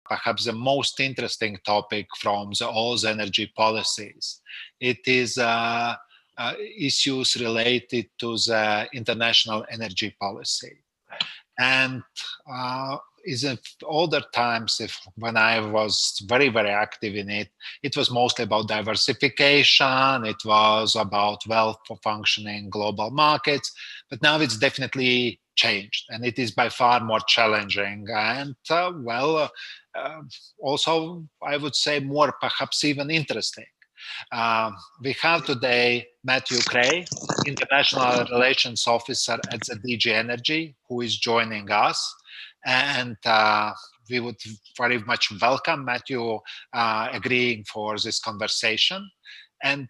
perhaps the most interesting topic from all the energy policies. It is issues related to the international energy policy. And is it older times, when I was very, very active in it, it was mostly about diversification. It was about well-functioning global markets. But now it's definitely changed, and it is by far more challenging. And also, I would say more, perhaps even interesting. We have today Matthieu Craye, International Relations Officer at the DG Energy, who is joining us. And we would very much welcome Matthieu agreeing for this conversation. And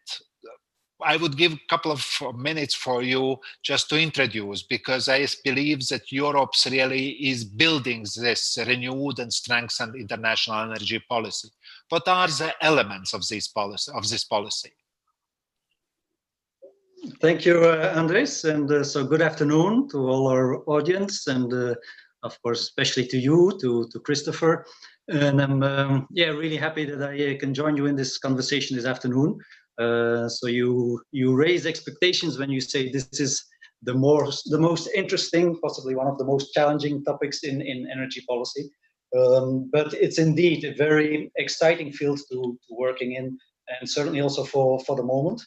I would give a couple of minutes for you just to introduce, because I believe that Europe really is building this renewed and strengthened international energy policy. What are the elements of this policy? Thank you, Andres, and so good afternoon to all our audience, and of course, especially to you, to Christopher. And I'm really happy that I can join you in this conversation this afternoon. So you raise expectations when you say this is the most interesting, possibly one of the most challenging topics in energy policy. But it's indeed a very exciting field to working in, and certainly also for the moment.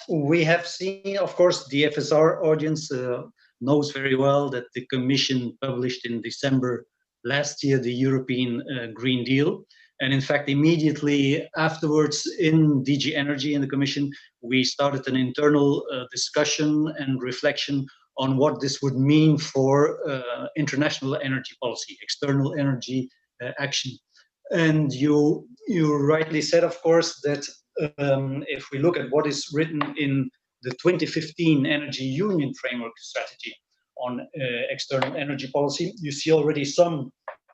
We have seen, of course, the FSR audience knows very well that the Commission published in December last year the European Green Deal. And in fact, immediately afterwards in DG Energy in the Commission, we started an internal discussion and reflection on what this would mean for international energy policy, external energy action. And you rightly said, of course, that if we look at what is written in the 2015 Energy Union Framework Strategy on external energy policy, you see already some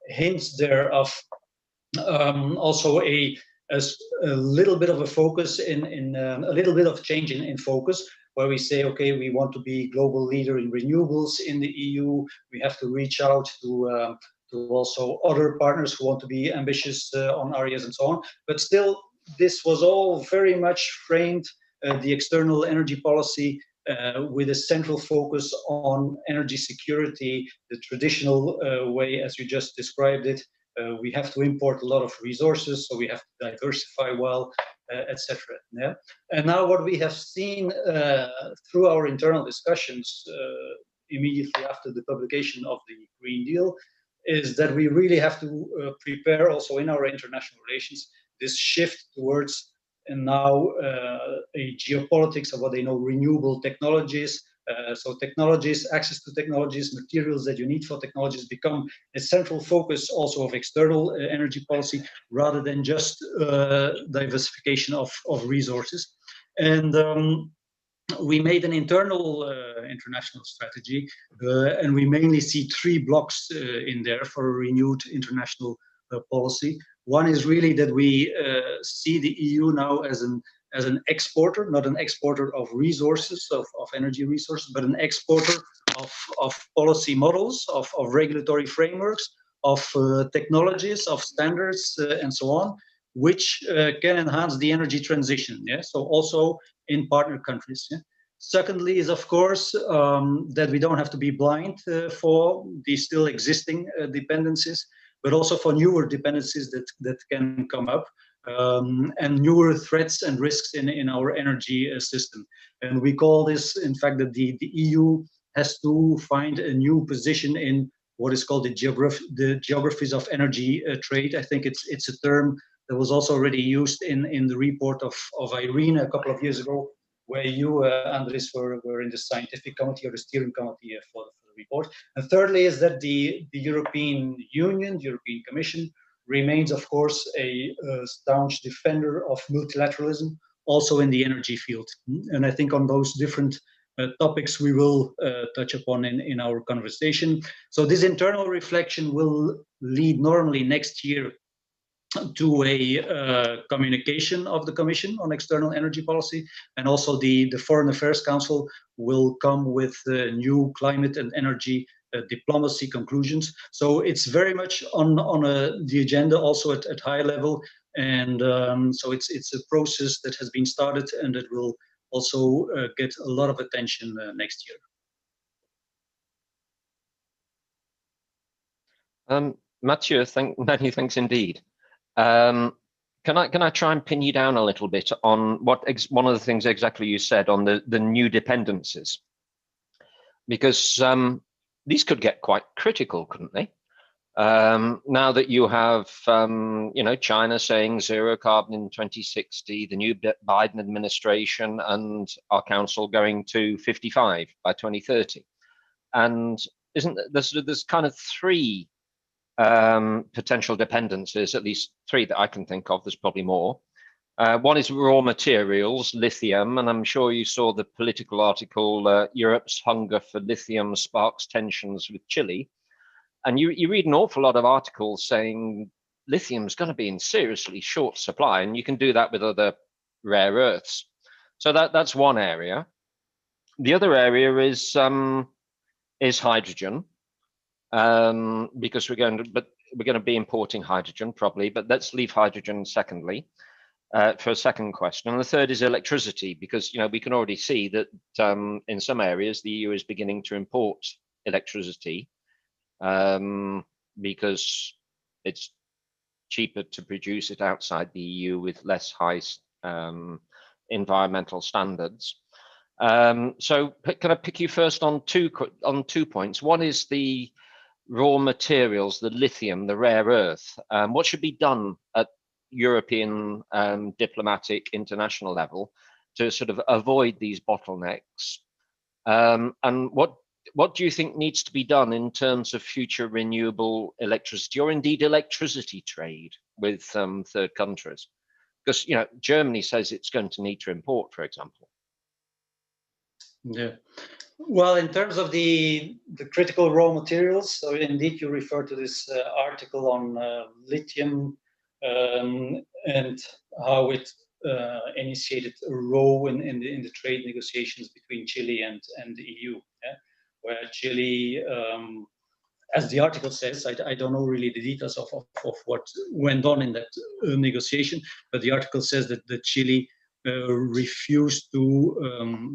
hints there of also a little bit of a focus in a little bit of change in focus, where we say, okay, we want to be global leader in renewables in the EU. We have to reach out to also other partners who want to be ambitious on areas and so on. But still, this was all very much framed, the external energy policy, with a central focus on energy security, the traditional way, as you just described it. We have to import a lot of resources, so we have to diversify well, etc. Yeah? And now what we have seen through our internal discussions immediately after the publication of the Green Deal is that we really have to prepare also in our international relations this shift towards now a geopolitics of what they know renewable technologies. So technologies, access to technologies, materials that you need for technologies become a central focus also of external energy policy, rather than just diversification of resources. And we made an internal international strategy, and we mainly see three blocks in there for a renewed international policy. One is really that we see the EU now as an exporter, not an exporter of resources, of energy resources, but an exporter of policy models, of regulatory frameworks, of technologies, of standards, and so on, which can enhance the energy transition. Yeah? So also in partner countries. Yeah? Secondly is, of course, that we don't have to be blind for the still existing dependencies, but also for newer dependencies that can come up, and newer threats and risks in our energy system. And we call this, in fact, that the EU has to find a new position in what is called the geographies of energy trade. I think it's a term that was also already used in the report of Irene a couple of years ago, where you, Andres, were in the scientific committee or the steering committee for the report. And thirdly is that the European Union, the European Commission, remains, of course, a staunch defender of multilateralism, also in the energy field. And I think on those different topics we will touch upon in our conversation. So this internal reflection will lead normally next year to a communication of the Commission on external energy policy, and also the Foreign Affairs Council will come with new climate and energy diplomacy conclusions. So it's very much on the agenda, also at high level, and so it's a process that has been started and that will also get a lot of attention next year. Matthieu, many thanks indeed. Can I try and pin you down a little bit on one of the things exactly you said on the new dependencies? Because these could get quite critical, couldn't they? Now that you have, China saying zero carbon in 2060, the new Biden administration and our council going to 55 by 2030, and there's kind of three potential dependencies, at least three that I can think of. There's probably more. One is raw materials, lithium, and I'm sure you saw the political article, Europe's hunger for lithium sparks tensions with Chile. And you read an awful lot of articles saying lithium's going to be in seriously short supply, and you can do that with other rare earths. So that's one area. The other area is hydrogen, because we're going to be importing hydrogen probably, but let's leave hydrogen secondly. For a second question. And the third is electricity, because we can already see that in some areas the EU is beginning to import electricity because it's cheaper to produce it outside the EU with less high environmental standards. So can I pick you first on two points? One is the raw materials, the lithium, the rare earth. What should be done at European diplomatic international level to sort of avoid these bottlenecks? And what do you think needs to be done in terms of future renewable electricity, or indeed electricity trade with third countries? Because Germany says it's going to need to import, for example. Yeah. Well, in terms of the critical raw materials, so indeed you refer to this article on lithium and how it initiated a role in the trade negotiations between Chile and the EU, where Chile, as the article says, I don't know really the details of what went on in that negotiation, but the article says that Chile refused to,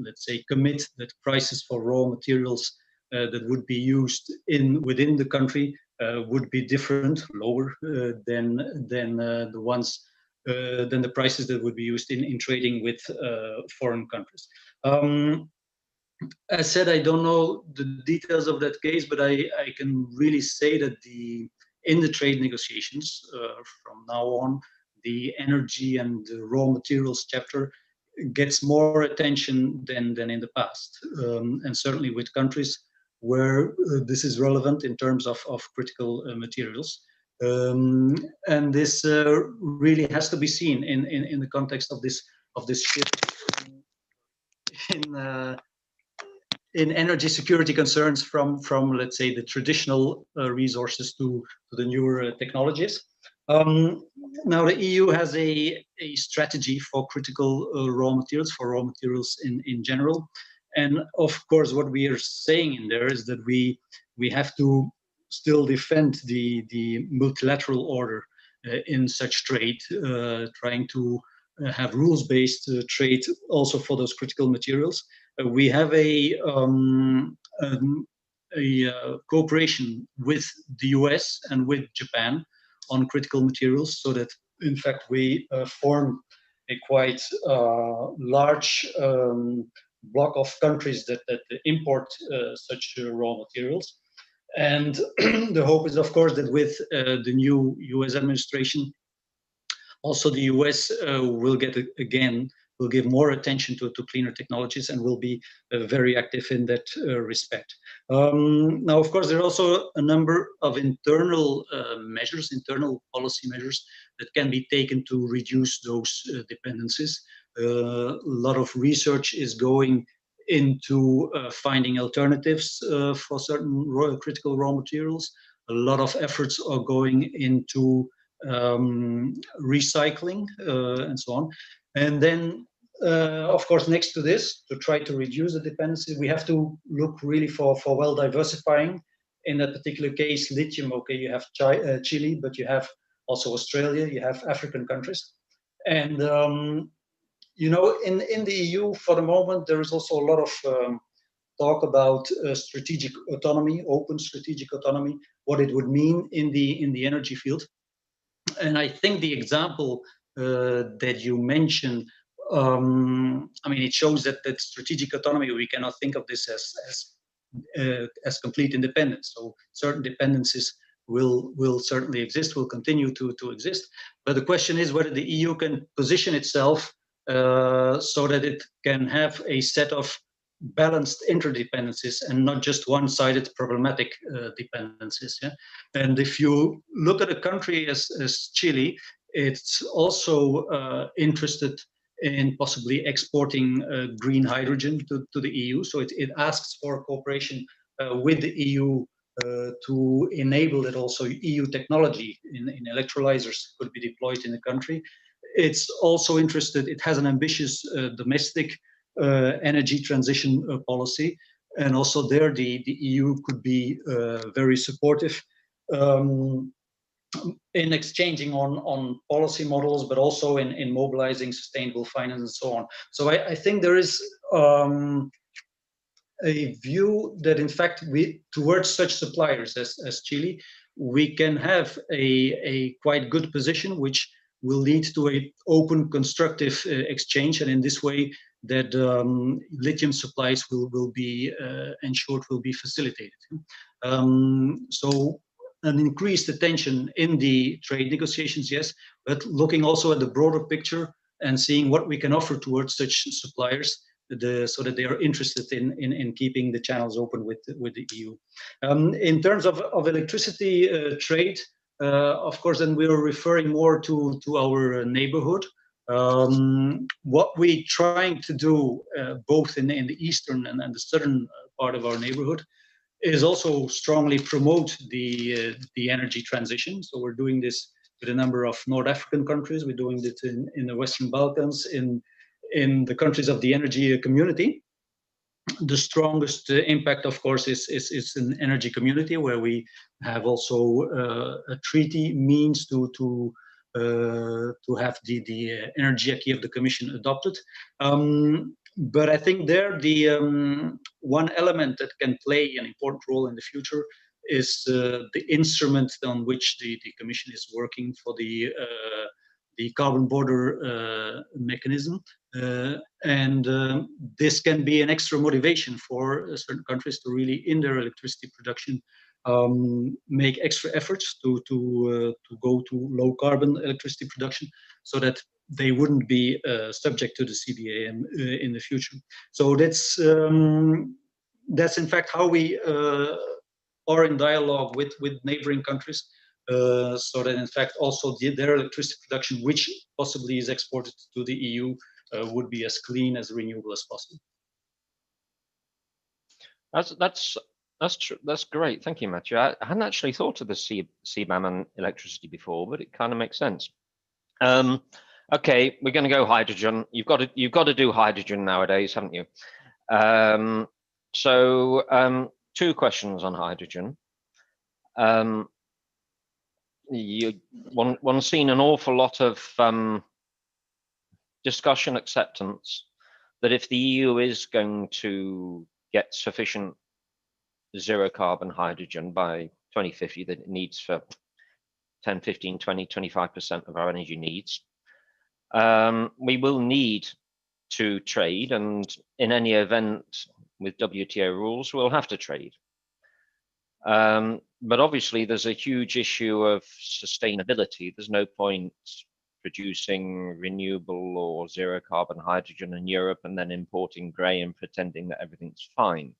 let's say, commit that prices for raw materials that would be used within the country would be different, lower than the prices that would be used in trading with foreign countries. As said, I don't know the details of that case, but I can really say that in the trade negotiations from now on, the energy and the raw materials chapter gets more attention than in the past, and certainly with countries where this is relevant in terms of critical materials. And this really has to be seen in the context of this shift in energy security concerns from let's say the traditional resources to the newer technologies. Now the EU has a strategy for critical raw materials in general, and of course what we are saying in there is that we have to still defend the multilateral order in such trade, trying to have rules-based trade also for those critical materials. We have a cooperation with the US and with Japan on critical materials, so that in fact we form a quite large block of countries that import such raw materials. And the hope is, of course, that with the new US administration, also the US will give more attention to cleaner technologies and will be very active in that respect. Now, of course, there are also a number of internal policy measures that can be taken to reduce those dependencies. A lot of research is going into finding alternatives for certain critical raw materials. A lot of efforts are going into recycling and so on. And then, of course, next to this, to try to reduce the dependency, we have to look really for well diversifying in that particular case, lithium, okay, you have Chile, but you have also Australia, you have African countries. And, you know, in the EU for the moment, there is also a lot of talk about strategic autonomy, open strategic autonomy, what it would mean in the energy field. And I think the example that you mentioned, I mean, it shows that strategic autonomy, we cannot think of this as complete independence. So certain dependencies will certainly exist, will continue to exist. But the question is whether the EU can position itself so that it can have a set of balanced interdependencies and not just one-sided problematic dependencies. Yeah? And if you look at a country as Chile, it's also interested in possibly exporting green hydrogen to the EU. So it asks for cooperation with the EU to enable that also EU technology in electrolyzers could be deployed in the country. It's also interested, it has an ambitious domestic energy transition policy. And also there, the EU could be very supportive in exchanging on policy models, but also in mobilizing sustainable finance and so on. So I think there is a view that in fact towards such suppliers as Chile, we can have a quite good position, which will lead to an open, constructive exchange, and in this way, that lithium supplies will be ensured, will be facilitated. So an increased attention in the trade negotiations, yes, but looking also at the broader picture and seeing what we can offer towards such suppliers, so that they are interested in keeping the channels open with the EU. In terms of electricity trade, of course, then we are referring more to our neighborhood. What we're trying to do, both in the eastern and the southern part of our neighborhood, is also strongly promote the energy transition. So we're doing this with a number of North African countries. We're doing it in the Western Balkans, in the countries of the energy community. The strongest impact, of course, is an energy community where we have also a treaty means to have the energy acquis of the Commission adopted. But I think there the one element that can play an important role in the future is the instrument on which the Commission is working for the carbon border mechanism. And this can be an extra motivation for certain countries to really, in their electricity production, make extra efforts to go to low carbon electricity production, so that they wouldn't be subject to the CBA in the future. So that's in fact how we are in dialogue with neighboring countries, so that in fact also their electricity production, which possibly is exported to the EU, would be as clean, as renewable as possible. That's great. Thank you, Matthieu. I hadn't actually thought of the CBAM and electricity before, but it kind of makes sense. Okay, we're going to go hydrogen. You've got to do hydrogen nowadays, haven't you? So two questions on hydrogen. One's seen an awful lot of discussion, acceptance that if the EU is going to get sufficient zero carbon hydrogen by 2050 that it needs for 10, 15, 20, 25% of our energy needs, we will need to trade, and in any event with WTO rules, we'll have to trade. But obviously there's a huge issue of sustainability. There's no point producing renewable or zero carbon hydrogen in Europe and then importing grey and pretending that everything's fine.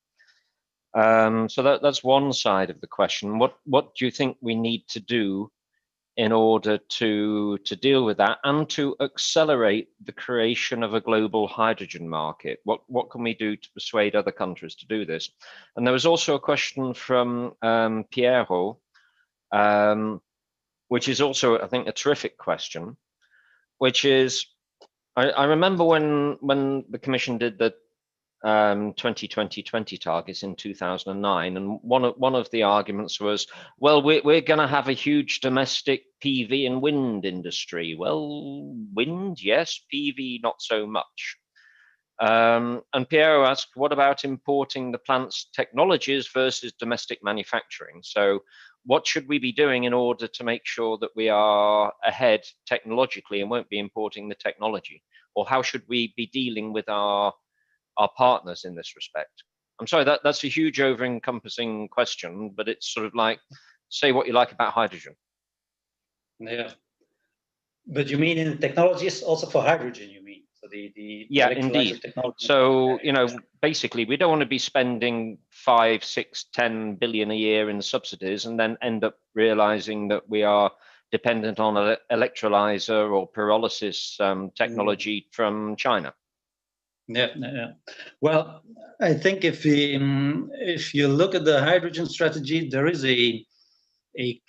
So that's one side of the question. What do you think we need to do in order to deal with that and to accelerate the creation of a global hydrogen market? What can we do to persuade other countries to do this? And there was also a question from Piero, which is also, I think, a terrific question, which is, I remember when the Commission did the 2020 targets in 2009, and one of the arguments was, well, we're going to have a huge domestic PV and wind industry. Well, wind, yes, PV, not so much. And Piero asked, what about importing the plant's technologies versus domestic manufacturing? So what should we be doing in order to make sure that we are ahead technologically and won't be importing the technology? Or how should we be dealing with our partners in this respect? I'm sorry, that's a huge over-encompassing question, but it's sort of like, say what you like about hydrogen. Yeah. But you mean in technologies also for hydrogen, you mean? So the yeah, electrolyzer indeed. technology. So, you know, basically we don't want to be spending 5, 6, 10 billion a year in subsidies and then end up realizing that we are dependent on an electrolyzer or pyrolysis technology from China. Yeah, yeah. Well, I think if you look at the hydrogen strategy, there is a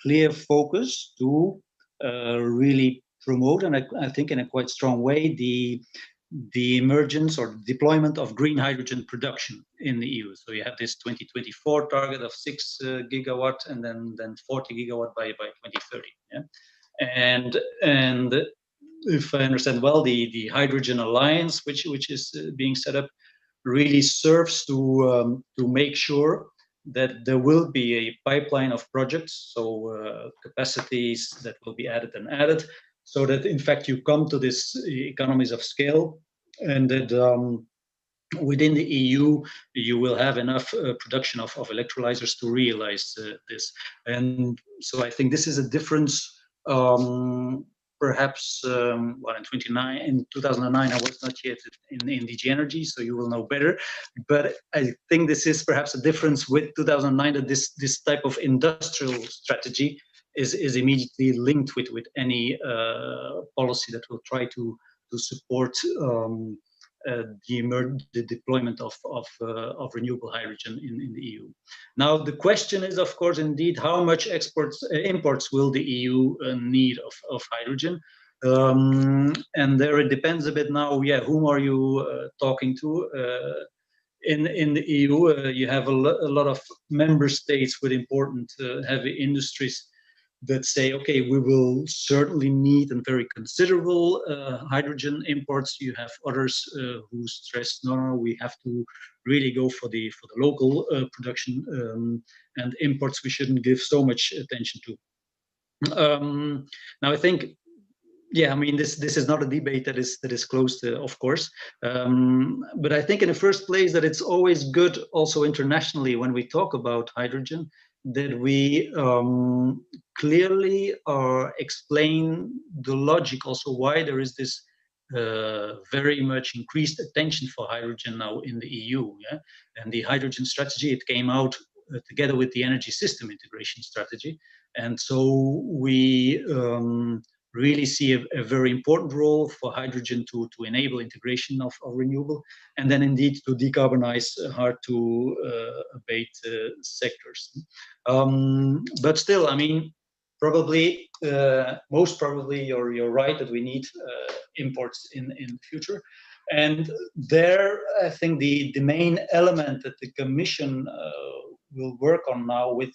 clear focus to really promote, and I think in a quite strong way, the emergence or deployment of green hydrogen production in the EU. So you have this 2024 target of 6 gigawatt, and then 40 gigawatt by 2030. Yeah, and if I understand well, the Hydrogen Alliance, which is being set up, really serves to make sure that there will be a pipeline of projects, so capacities that will be added, so that in fact you come to this economies of scale, and that within the EU you will have enough production of electrolyzers to realize this. And so I think this is a difference. Perhaps well, in 2009 I was not yet in DG Energy, so you will know better, but I think this is perhaps a difference with 2009, that this type of industrial strategy is immediately linked with any policy that will try to support the deployment of renewable hydrogen in the EU. Now the question is, of course, indeed, how much imports will the EU need of hydrogen? And there it depends a bit now. Yeah, whom are you talking to? In the EU, you have a lot of member states with important heavy industries that say, okay, we will certainly need and very considerable hydrogen imports. You have others who stress, no, we have to really go for the local production, and imports we shouldn't give so much attention to. Now I think, yeah, I mean, this is not a debate that is closed, of course, but I think in the first place that it's always good also internationally when we talk about hydrogen, that we clearly explain the logic also why there is this very much increased attention for hydrogen now in the EU. Yeah? And the hydrogen strategy, it came out together with the energy system integration strategy. And so we really see a very important role for hydrogen to enable integration of renewable, and then indeed to decarbonize hard to abate sectors. But still, I mean, probably, most probably, you're right that we need imports in the future. And there, I think the main element that the Commission will work on now with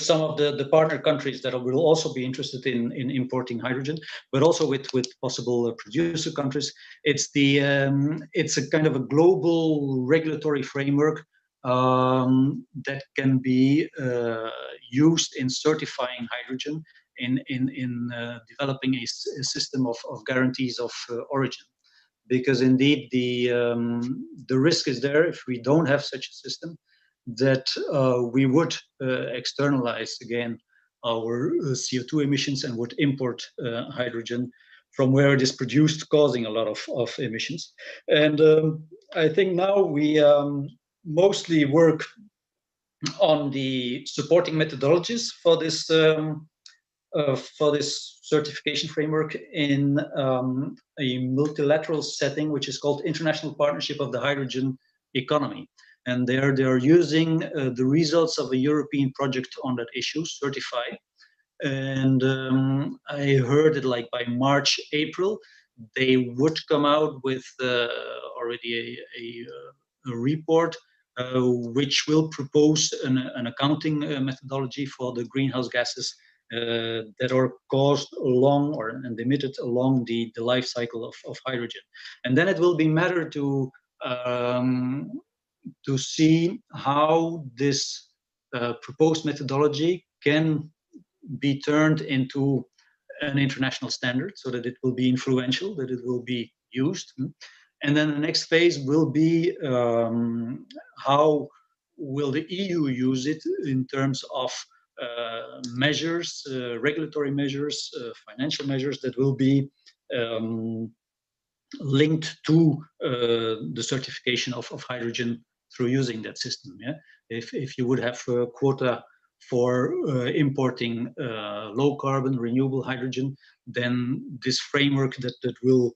some of the partner countries that will also be interested in importing hydrogen, but also with possible producer countries. It's a kind of a global regulatory framework that can be used in certifying hydrogen, in developing a system of guarantees of origin. Because indeed the risk is there if we don't have such a system, that we would externalize again our CO2 emissions and would import hydrogen from where it is produced, causing a lot of emissions. And I think now we mostly work on the supporting methodologies for this certification framework in a multilateral setting, which is called International Partnership of the Hydrogen Economy. And they are using the results of a European project on that issue, Certify. And I heard it like by March, April, they would come out with already a report which will propose an accounting methodology for the greenhouse gases that are caused along and emitted along the life cycle of hydrogen. And then it will be matter to see how this proposed methodology can be turned into an international standard so that it will be influential, that it will be used. And then the next phase will be how will the EU use it in terms of measures, regulatory measures, financial measures that will be linked to the certification of hydrogen through using that system. Yeah, if you would have a quota for importing low carbon renewable hydrogen, then this framework that will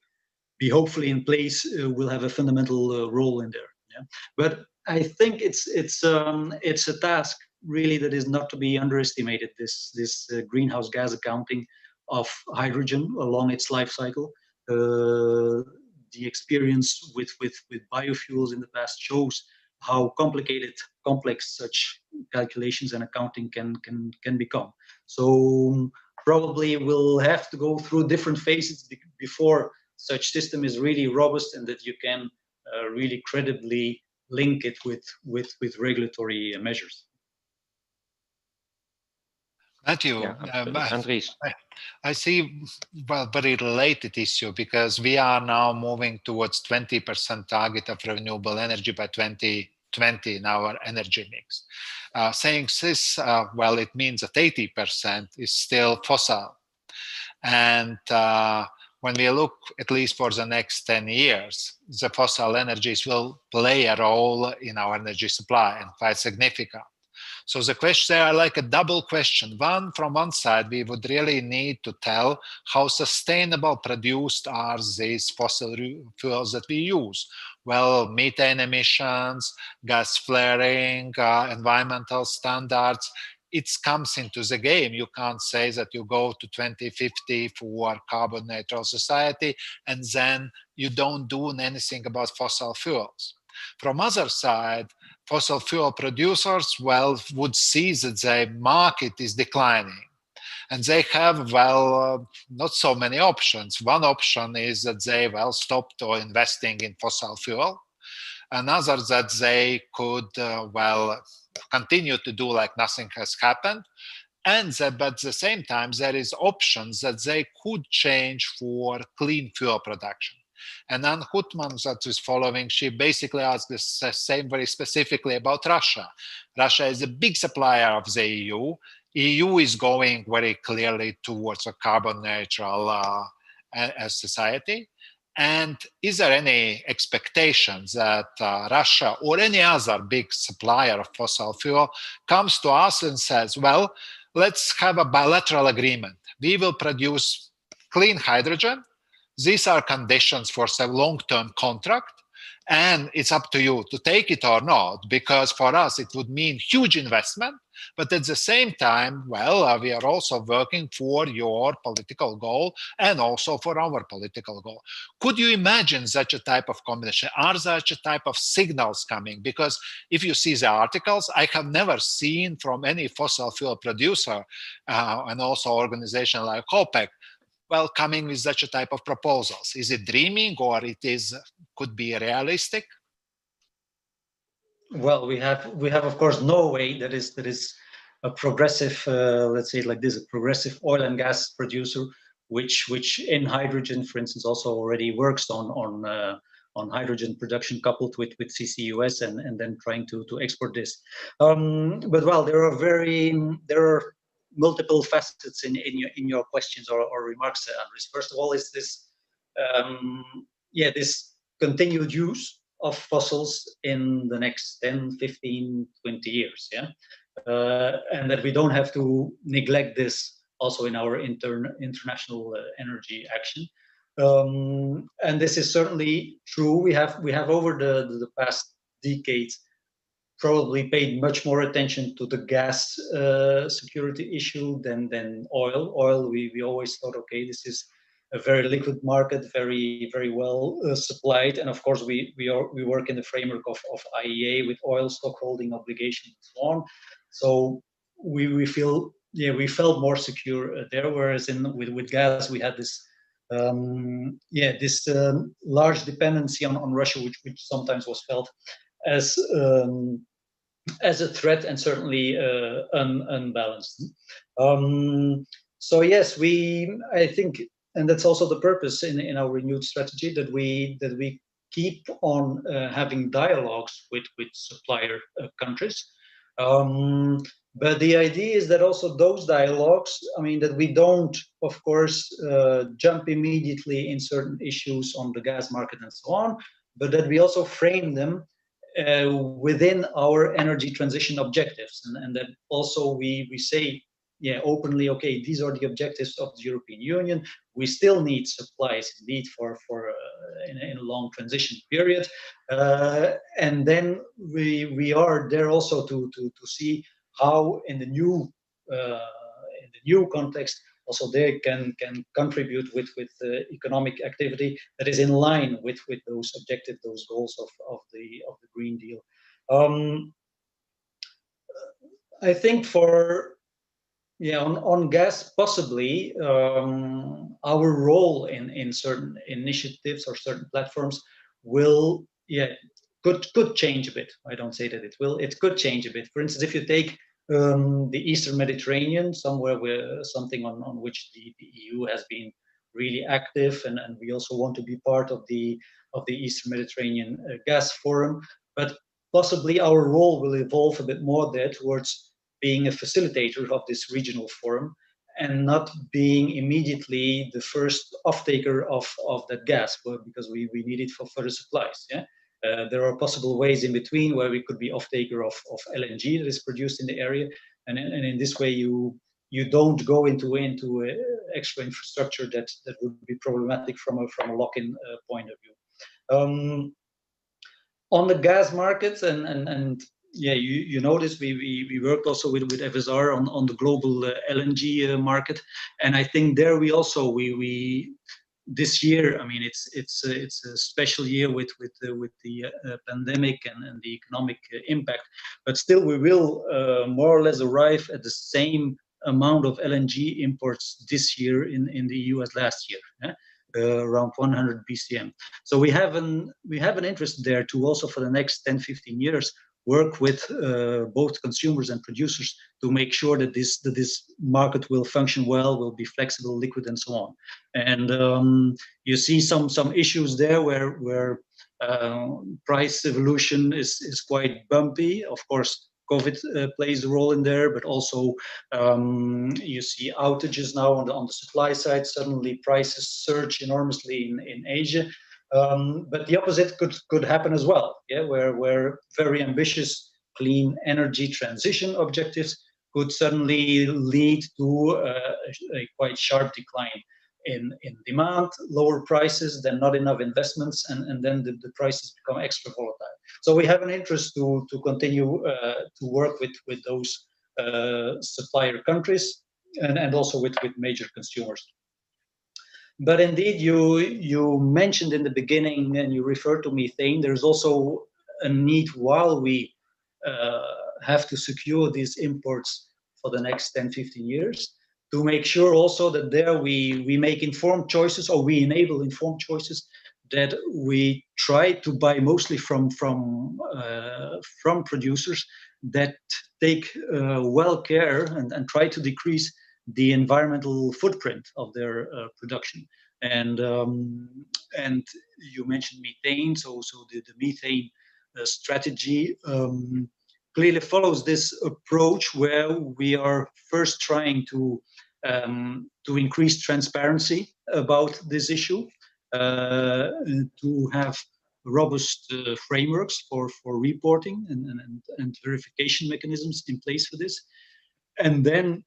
be hopefully in place will have a fundamental role in there. Yeah, but I think it's a task really that is not to be underestimated. This greenhouse gas accounting of hydrogen along its life cycle. The experience with biofuels in the past shows how complex such calculations and accounting can become. So probably we'll have to go through different phases before such system is really robust and that you can really credibly link it with regulatory measures. Matthieu, Andries. I see very related issue because we are now moving towards 20% target of renewable energy by 2020 in our energy mix. Saying this, well, it means that 80% is still fossil. And when we look at least for the next 10 years, the fossil energies will play a role in our energy supply and quite significant. So the question there are like a double question. One, from one side, we would really need to tell how sustainable produced are these fossil fuels that we use. Well, methane emissions, gas flaring, environmental standards, it comes into the game. You can't say that you go to 2050 for carbon neutral society and then you don't do anything about fossil fuels. From other side, fossil fuel producers, well, would see that the market is declining. And they have, well, not so many options. One option is that they, well, stopped investing in fossil fuel. Another that they could, well, continue to do like nothing has happened. And that, but at the same time, there is options that they could change for clean fuel production. And Ann Hutman, that is following, she basically asked the same very specifically about Russia. Russia is a big supplier of the EU. EU is going very clearly towards a carbon neutral society. And is there any expectations that Russia or any other big supplier of fossil fuel comes to us and says, well, let's have a bilateral agreement. We will produce clean hydrogen. These are conditions for some long-term contract, and it's up to you to take it or not, because for us it would mean huge investment, but at the same time, well, we are also working for your political goal and also for our political goal. Could you imagine such a type of combination? Are such a type of signals coming? Because if you see the articles, I have never seen from any fossil fuel producer and also organization like OPEC, well, coming with such a type of proposals. Is it dreaming or it is could be realistic? Well, we have of course Norway that is a progressive, let's say it like this, a progressive oil and gas producer, which in hydrogen, for instance, also already works on hydrogen production coupled with CCUS and then trying to export this. But well, there are multiple facets in your questions or remarks, Andries. First of all, is this this continued use of fossils in the next 10, 15, 20 years, and that we don't have to neglect this also in our international energy action. And this is certainly true. We have over the past decades probably paid much more attention to the gas security issue than oil. Oil, we always thought, okay, this is a very liquid market, very well supplied, and of course we work in the framework of IEA with oil stockholding obligations and so on. So we felt more secure there, whereas with gas we had this large dependency on Russia, which sometimes was felt as a threat and certainly unbalanced. So yes, I think, and that's also the purpose in our renewed strategy, that we keep on having dialogues with supplier countries. But the idea is that also those dialogues, I mean, that we don't, of course, jump immediately in certain issues on the gas market and so on, but that we also frame them within our energy transition objectives, and that also we say, openly, okay, these are the objectives of the European Union. We still need supplies, indeed, for in a long transition period, and then we are there also to see how in the new context also they can contribute with economic activity that is in line with those objectives, those goals of the Green Deal. I think on gas, possibly our role in certain initiatives or certain platforms could change a bit. I don't say that it will. It could change a bit. For instance, if you take the Eastern Mediterranean, something on which the EU has been really active, and we also want to be part of the Eastern Mediterranean Gas Forum, but possibly our role will evolve a bit more there towards being a facilitator of this regional forum and not being immediately the first off-taker of that gas, because we need it for further supplies. There are possible ways in between where we could be off-taker of LNG that is produced in the area, and in this way you don't go into extra infrastructure that would be problematic from a lock-in point of view. On the gas markets, and you notice we worked also with FSR on the global LNG market, and I think there we also this year, I mean, it's a special year with the pandemic and the economic impact, but still we will more or less arrive at the same amount of LNG imports this year in the EU as last year. Around 100 BCM. So we have an interest there to also for the next 10-15 years work with both consumers and producers to make sure that this market will function well, will be flexible, liquid, and so on. And you see some issues there where price evolution is quite bumpy. Of course, COVID plays a role in there, but also you see outages now on the supply side. Suddenly prices surge enormously in Asia. But the opposite could happen as well, where very ambitious clean energy transition objectives could suddenly lead to a quite sharp decline in demand, lower prices, then not enough investments, and then the prices become extra volatile. So we have an interest to continue to work with those supplier countries and also with major consumers. But indeed, you mentioned in the beginning, and you referred to methane, there's also a need while we have to secure these imports for the next 10-15 years, to make sure also that there we make informed choices, or we enable informed choices, that we try to buy mostly from producers that take well care and try to decrease the environmental footprint of their production. And you mentioned methane, so the methane strategy clearly follows this approach where we are first trying to increase transparency about this issue, to have robust frameworks for reporting and verification mechanisms in place for this. And then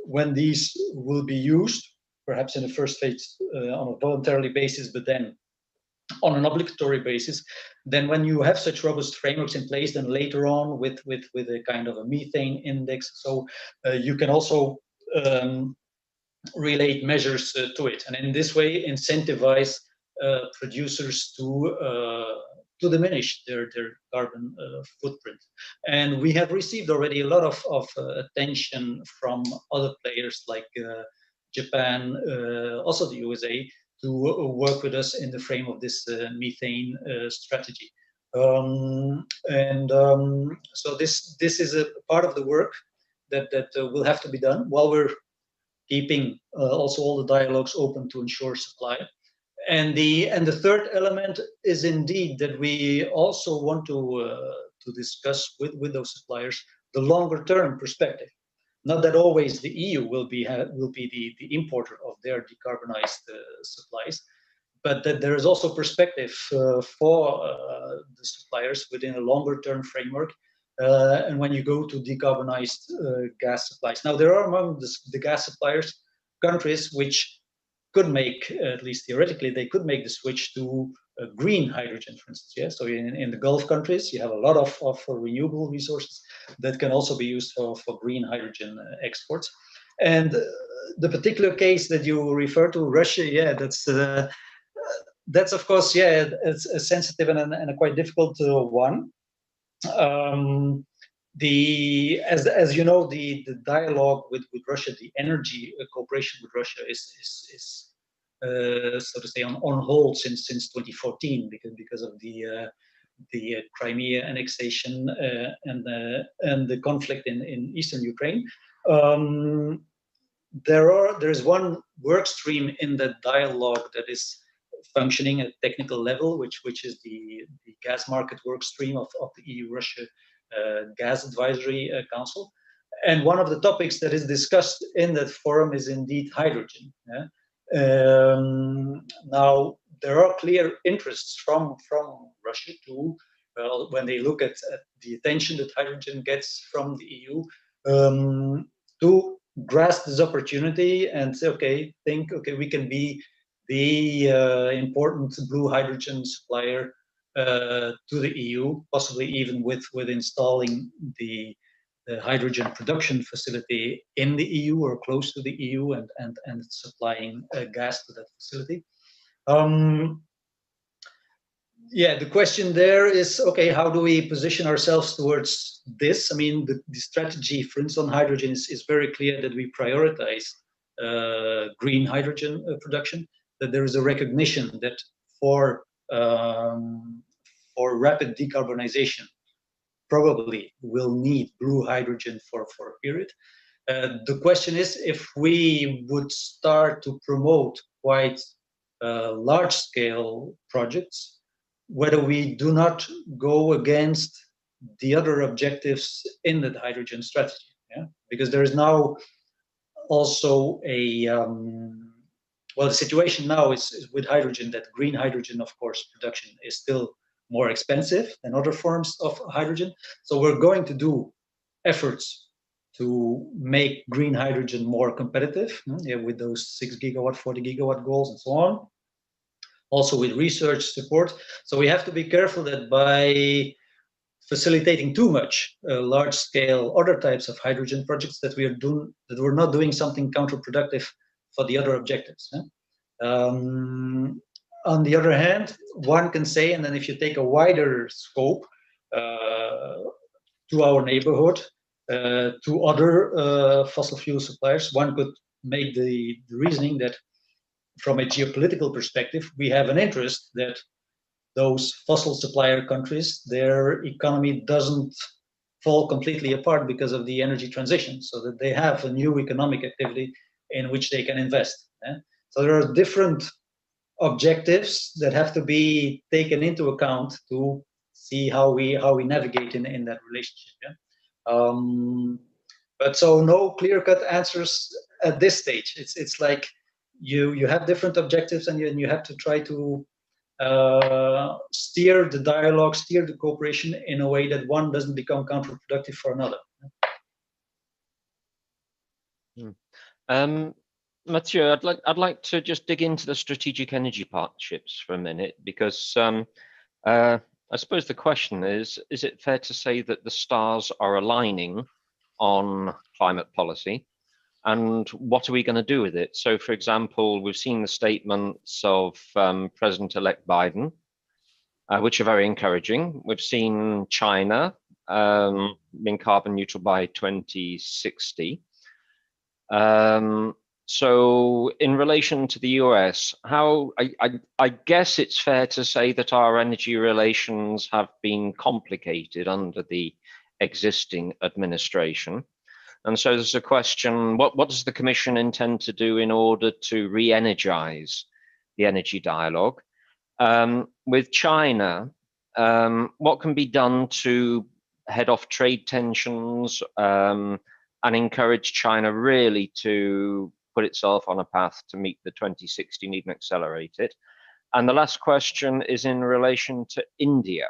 when these will be used, perhaps in the first phase on a voluntarily basis, but then on an obligatory basis, then when you have such robust frameworks in place, then later on with a kind of a methane index, so you can also relate measures to it, and in this way incentivize producers to diminish their carbon footprint. And we have received already a lot of attention from other players like Japan, also the USA, to work with us in the frame of this methane strategy. So this is a part of the work that will have to be done while we're keeping also all the dialogues open to ensure supply. And the third element is indeed that we also want to discuss with those suppliers the longer term perspective. Not that always the EU will be the importer of their decarbonized supplies, but that there is also perspective for the suppliers within a longer term framework. And when you go to decarbonized gas supplies, now there are among the gas suppliers countries which could make, at least theoretically, they could make the switch to green hydrogen, for instance. Yeah, so in the Gulf countries, you have a lot of renewable resources that can also be used for green hydrogen exports. And the particular case that you refer to, Russia, yeah, that's of course, yeah, it's a sensitive and a quite difficult one. As you know, the dialogue with Russia, the energy cooperation with Russia is so to say on hold since 2014 because of the Crimea annexation and the conflict in eastern Ukraine. There is one work stream in that dialogue that is functioning at technical level, which is the gas market work stream of the EU-Russia Gas Advisory Council. And one of the topics that is discussed in that forum is indeed hydrogen. Yeah? Now, there are clear interests from Russia to, when they look at the attention that hydrogen gets from the EU, to grasp this opportunity and say, okay, we can be the important blue hydrogen supplier to the EU, possibly even with installing the hydrogen production facility in the EU or close to the EU and supplying gas to that facility. Yeah, the question there is, okay, how do we position ourselves towards this? I mean, the strategy, for instance, on hydrogen is very clear that we prioritize green hydrogen production, that there is a recognition that for rapid decarbonization, probably will need blue hydrogen for a period. The question is, if we would start to promote quite large-scale projects, whether we do not go against the other objectives in the hydrogen strategy. Yeah? Because there is now also well, the situation now is with hydrogen that green hydrogen, of course, production is still more expensive than other forms of hydrogen. So we're going to do efforts to make green hydrogen more competitive, yeah, with those 6 gigawatt, 40 gigawatt goals and so on. Also with research support. So we have to be careful that by facilitating too much large-scale other types of hydrogen projects that we're not doing something counterproductive for the other objectives. On the other hand, one can say, and then if you take a wider scope to our neighborhood, to other fossil fuel suppliers, one could make the reasoning that from a geopolitical perspective, we have an interest that those fossil supplier countries, their economy doesn't fall completely apart because of the energy transition, so that they have a new economic activity in which they can invest. Yeah? So there are different objectives that have to be taken into account to see how we navigate in that relationship. Yeah? But so no clear-cut answers at this stage. It's like you have different objectives, and you have to try to steer the dialogue, steer the cooperation in a way that one doesn't become counterproductive for another. Matthieu, I'd like to just dig into the strategic energy partnerships for a minute, because I suppose the question is it fair to say that the stars are aligning on climate policy? and what are we going to do with it? So, for example, we've seen the statements of President-elect Biden, which are very encouraging. We've seen China being carbon neutral by 2060. So in relation to the US, how I guess it's fair to say that our energy relations have been complicated under the existing administration. And so there's a question, what does the Commission intend to do in order to re-energize the energy dialogue? With China, what can be done to head off trade tensions and encourage China really to put itself on a path to meet the 2060 need and accelerate it? And the last question is in relation to India,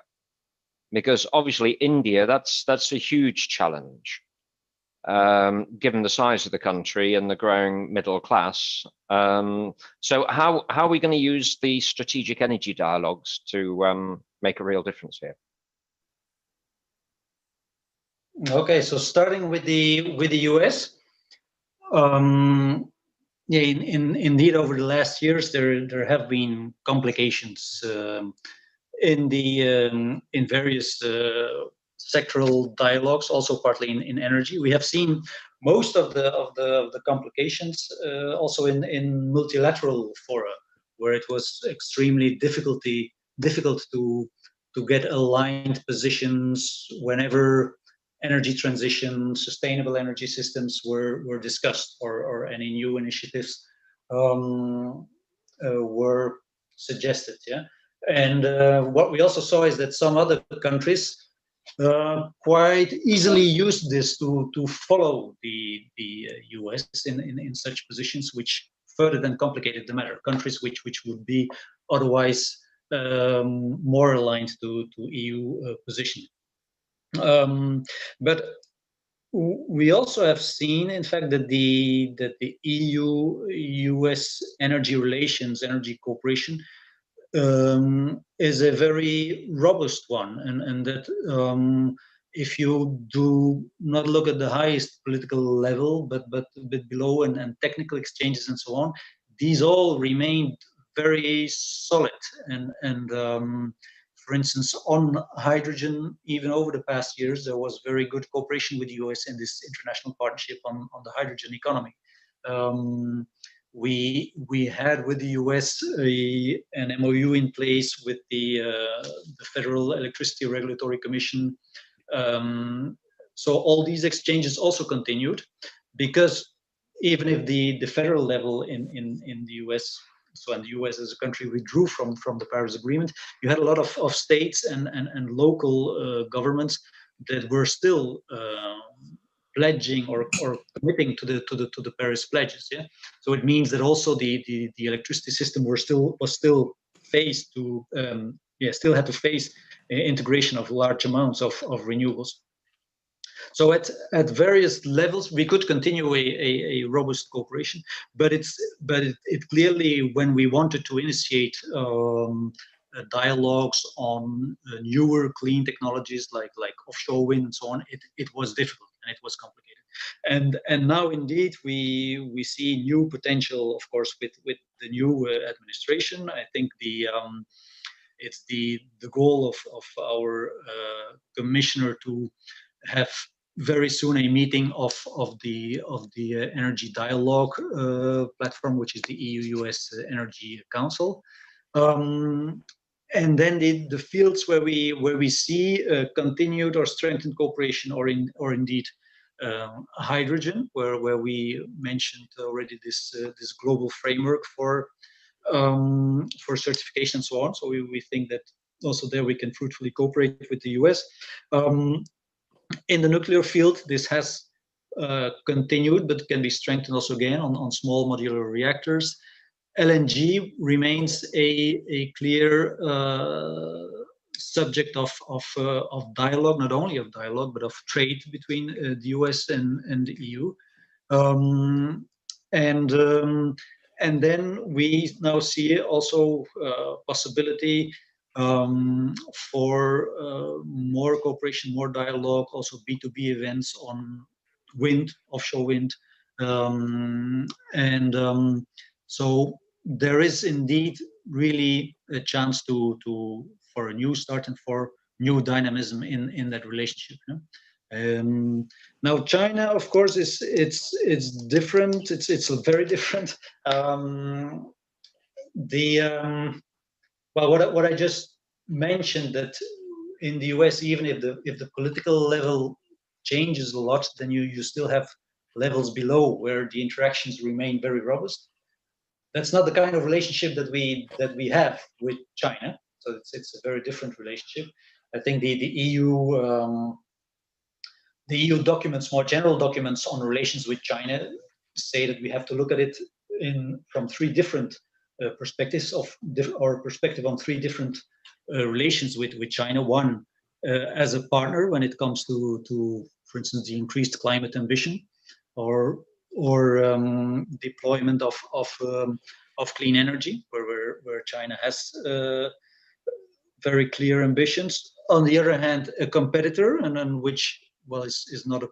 because obviously India, that's a huge challenge, given the size of the country and the growing middle class. So how are we going to use the strategic energy dialogues to make a real difference here? Okay, so starting with the US, yeah, indeed, over the last years, there have been complications in various sectoral dialogues, also partly in energy. We have seen most of the complications also in multilateral fora, where it was extremely difficult to get aligned positions whenever energy transition, sustainable energy systems were discussed, or any new initiatives were suggested. Yeah, and what we also saw is that some other countries quite easily used this to follow the US in such positions, which further then complicated the matter. Countries which would be otherwise more aligned to EU position. But we also have seen, in fact, that the EU-US energy relations, energy cooperation, is a very robust one, and that if you do not look at the highest political level, but a bit below, and technical exchanges and so on, these all remained very solid. And for instance, on hydrogen, even over the past years, there was very good cooperation with the US in this international partnership on the hydrogen economy. We had with the US an MOU in place with the Federal Electricity Regulatory Commission. So all these exchanges also continued, because even if the federal level in the US, so and the US as a country withdrew from the Paris Agreement, you had a lot of states and local governments that were still pledging or committing to the Paris pledges. Yeah, so it means that also the electricity system was still faced to still had to face integration of large amounts of renewables. So at various levels, we could continue a robust cooperation, but it clearly, when we wanted to initiate dialogues on newer clean technologies like offshore wind and so on, it was difficult and it was complicated. And now indeed we see new potential, of course, with the new administration. I think it's the goal of our commissioner to have very soon a meeting of the energy dialogue platform, which is the EU-US Energy Council, and then the fields where we see continued or strengthened cooperation, or indeed hydrogen, where we mentioned already this global framework for certification and so on. So we think that also there we can fruitfully cooperate with the US. In the nuclear field, this has continued, but can be strengthened also again on small modular reactors. LNG remains a clear subject of dialogue, not only of dialogue, but of trade between the US and the EU. And then we now see also possibility for more cooperation, more dialogue, also B2B events on wind, offshore wind, So there is indeed really a chance for a new start and for new dynamism in that relationship. Now China, of course, it's different. It's very different. Well, what I just mentioned, that in the US, even if the political level changes a lot, then you still have levels below where the interactions remain very robust. That's not the kind of relationship that we have with China. So it's a very different relationship. I think the EU documents, more general documents on relations with China, say that we have to look at it from three different perspectives or perspective on three different relations with China. One, as a partner when it comes to for instance, the increased climate ambition, or deployment of clean energy, where China has very clear ambitions. On the other hand, a competitor, and which, well, is not a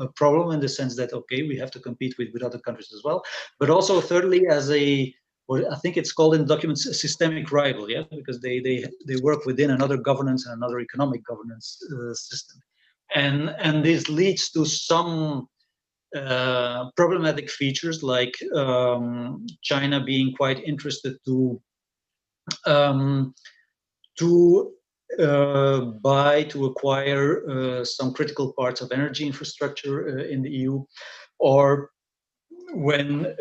problem in the sense that, okay, we have to compete with other countries as well. But also, thirdly, as what I think it's called in the documents, a systemic rival, yeah, because they work within another governance and another economic governance system, and this leads to some problematic features, like China being quite interested to acquire some critical parts of energy infrastructure in the EU, or when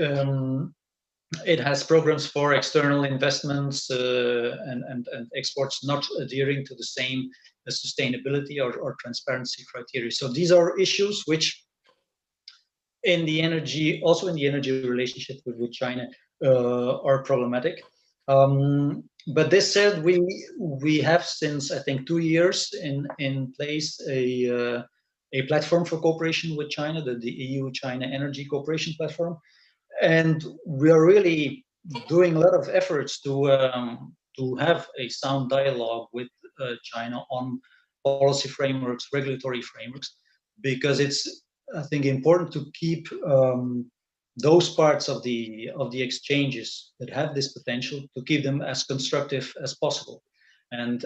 it has programs for external investments and exports not adhering to the same sustainability or transparency criteria. So these are issues which in the energy relationship with China are problematic. But this said, we have since, I think, 2 years in place a platform for cooperation with China, the EU-China Energy Cooperation Platform, and we are really doing a lot of efforts to have a sound dialogue with China on policy frameworks, regulatory frameworks, because it's, I think, important to keep those parts of the exchanges that have this potential, to keep them as constructive as possible. And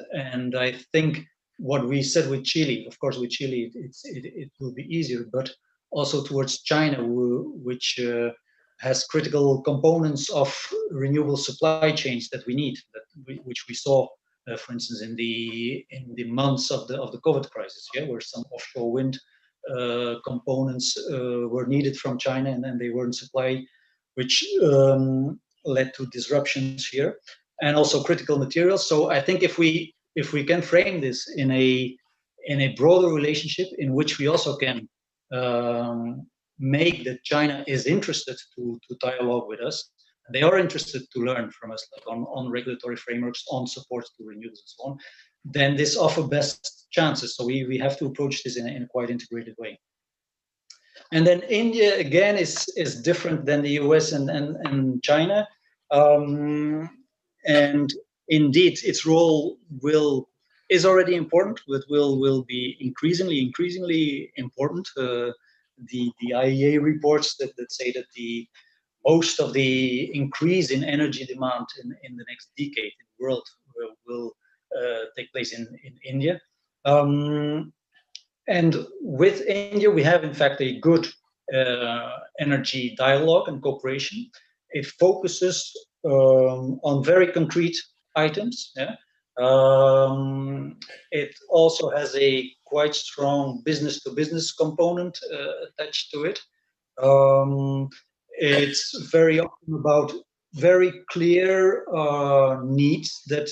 I think what we said with Chile, of course, with Chile it will be easier, but also towards China, which has critical components of renewable supply chains that we need, which we saw, for instance, in the months of the COVID crisis, yeah, where some offshore wind components were needed from China, and then they weren't supplied, which led to disruptions here, and also critical materials. So I think if we can frame this in a broader relationship, in which we also can make that China is interested to dialogue with us, they are interested to learn from us, like on regulatory frameworks, on support to renewables and so on, then this offers best chances. So we have to approach this in a quite integrated way. And then India, again, is different than the US and China. And indeed, its role is already important, but will be increasingly important. The IEA reports that say that most of the increase in energy demand in the next decade in the world will take place in India. And with India, we have, in fact, a good energy dialogue and cooperation. It focuses on very concrete items. Yeah? It also has a quite strong business-to-business component attached to it. It's very often about very clear needs that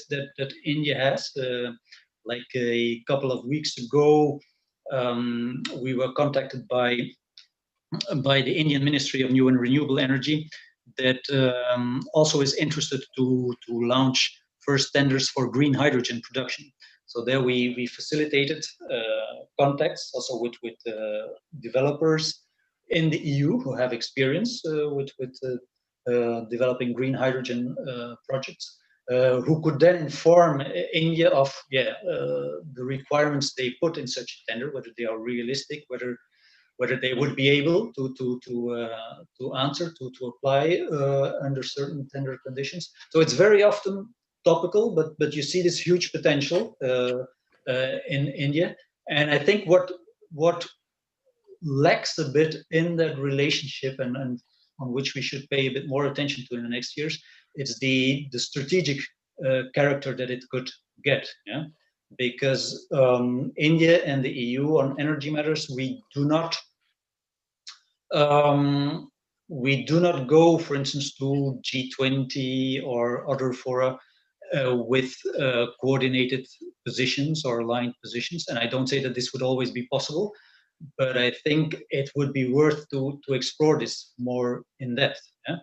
India has. Like a couple of weeks ago, we were contacted by the Indian Ministry of New and Renewable Energy, that also is interested to launch first tenders for green hydrogen production. So there we facilitated contacts also with developers in the EU who have experience with developing green hydrogen projects, who could then inform India of the requirements they put in such a tender, whether they are realistic, whether whether they would be able to answer, to apply under certain tender conditions. So it's very often topical, but you see this huge potential in India. And I think what lacks a bit in that relationship, and on which we should pay a bit more attention to in the next years, it's the strategic character that it could get. Yeah, because India and the EU on energy matters, we do not go, for instance, to G20 or other fora with coordinated positions or aligned positions. And I don't say that this would always be possible, but I think it would be worth to explore this more in depth. Yeah?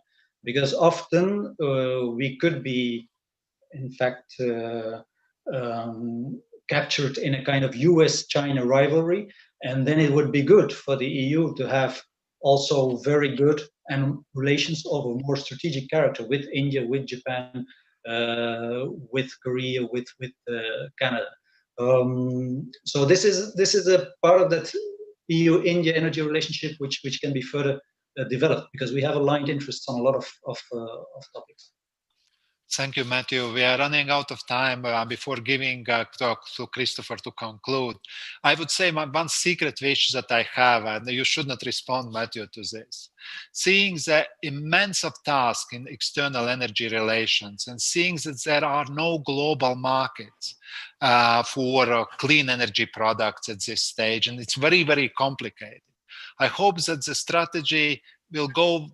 Because often we could be, in fact, captured in a kind of US-China rivalry, and then it would be good for the EU to have also very good and relations of a more strategic character with India, with Japan, with Korea, with Canada. So this is a part of that EU-India energy relationship which can be further developed, because we have aligned interests on a lot of topics. Thank you, Matthieu. We are running out of time. Before giving talk to Christopher to conclude, I would say one secret wish that I have, and you should not respond, Matthieu, to this. Seeing the immense of task in external energy relations, and seeing that there are no global markets for clean energy products at this stage, and it's very, very complicated. I hope that the strategy will go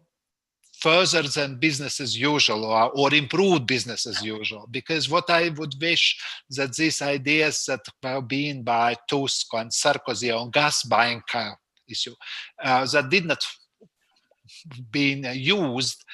further than business as usual, or improve business as usual, because what I would wish that these ideas that have been by Tusk and Sarkozy on gas buying issue that did not been used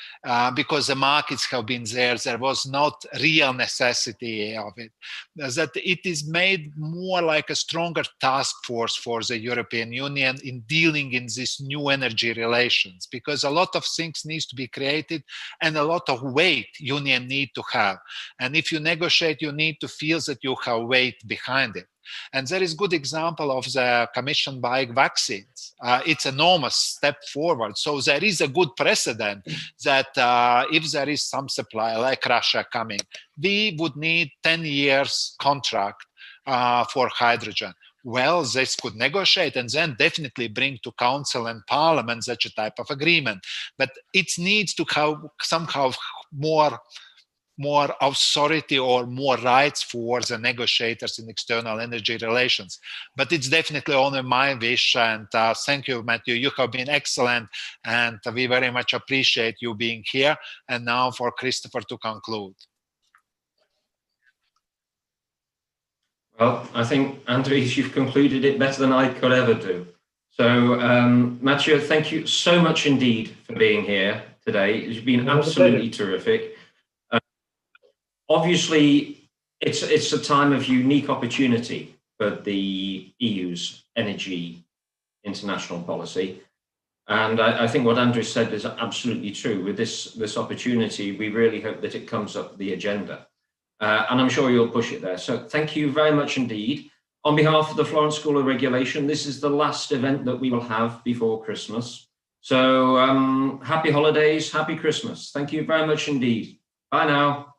because the markets have been there was not real necessity of it, that it is made more like a stronger task force for the European Union in dealing in these new energy relations, because a lot of things needs to be created and a lot of weight union need to have, and if you negotiate you need to feel that you have weight behind it. And there is good example of the Commission buying vaccines. It's an enormous step forward. So there is a good precedent that if there is some supply like Russia coming, we would need 10 years contract for hydrogen. Well, this could negotiate and then definitely bring to Council and Parliament such a type of agreement. But it needs to have somehow more authority or more rights for the negotiators in external energy relations. But it's definitely only my wish, and thank you, Matthieu. You have been excellent, and we very much appreciate you being here. And now for Christopher to conclude. Well, I think, Andres, you've concluded it better than I could ever do. So, Matthieu, thank you so much indeed for being here today. It's been absolutely terrific. Obviously, it's a time of unique opportunity for the EU's energy international policy. And I think what Andres said is absolutely true. With this opportunity, we really hope that it comes up the agenda. And I'm sure you'll push it there. So thank you very much indeed. On behalf of the Florence School of Regulation, this is the last event that we will have before Christmas. So happy holidays, happy Christmas. Thank you very much indeed. Bye now.